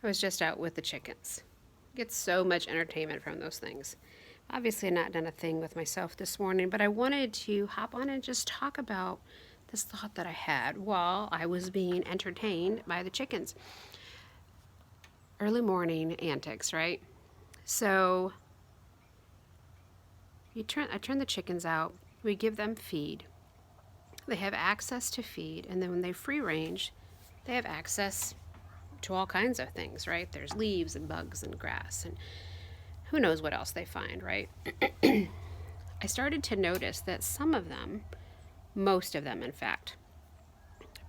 I was just out with the chickens. Get so much entertainment from those things. Obviously, not done a thing with myself this morning, but I wanted to hop on and just talk about this thought that I had while I was being entertained by the chickens. Early morning antics, right? So I turn the chickens out. We give them feed. They have access to feed, and then when they free range, they have access to all kinds of things, right? There's leaves and bugs and grass and who knows what else they find, right? I started to notice that some of them, most of them in fact,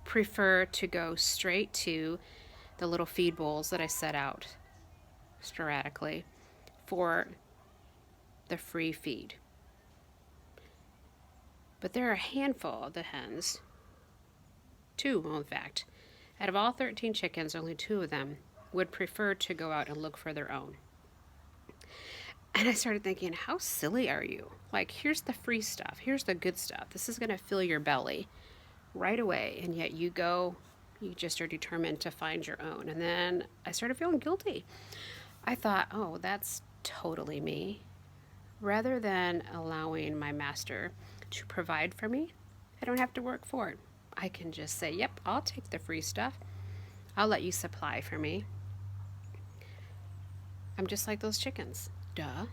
prefer to go straight to the little feed bowls that I set out sporadically for the free feed. But there are a handful of the hens, two in fact, out of all 13 chickens, only two of them would prefer to go out and look for their own. And I started thinking, how silly are you? Like, here's the free stuff. Here's the good stuff. This is going to fill your belly right away. And yet you just are determined to find your own. And then I started feeling guilty. I thought, oh, that's totally me. Rather than allowing my master to provide for me, I don't have to work for it. I can just say, yep, I'll take the free stuff. I'll let you supply for me. I'm just like those chickens. Duh.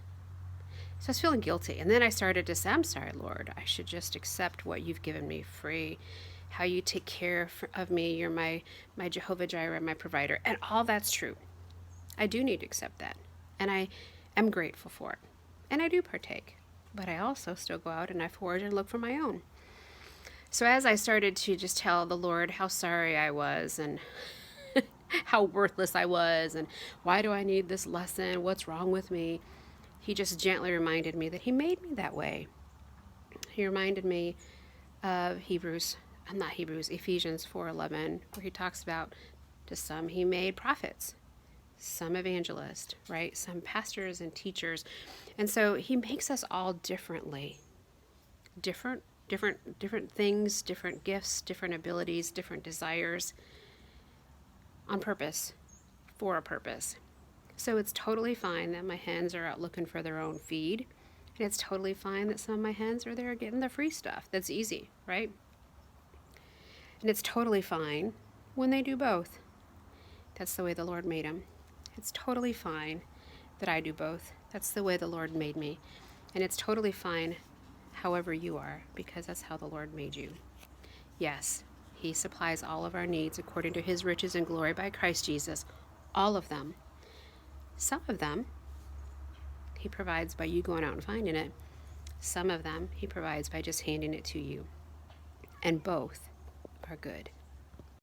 So I was feeling guilty. And then I started to say, I'm sorry, Lord. I should just accept what you've given me free. How you take care of me. You're my Jehovah Jireh, my provider. And all that's true. I do need to accept that. And I am grateful for it. And I do partake. But I also still go out and I forage and look for my own. So as I started to just tell the Lord how sorry I was and how worthless I was and why do I need this lesson? What's wrong with me? He just gently reminded me that he made me that way. He reminded me of Ephesians 4:11, where he talks about to some he made prophets, some evangelists, right? Some pastors and teachers. And so he makes us all differently. Different things, different gifts, different abilities, different desires on purpose, for a purpose. So it's totally fine that my hens are out looking for their own feed. And it's totally fine that some of my hens are there getting the free stuff. That's easy, right? And it's totally fine when they do both. That's the way the Lord made them. It's totally fine that I do both. That's the way the Lord made me. And it's totally fine however you are, because that's how the Lord made you. Yes, he supplies all of our needs according to his riches and glory by Christ Jesus. All of them. Some of them he provides by you going out and finding it. Some of them he provides by just handing it to you. And both are good.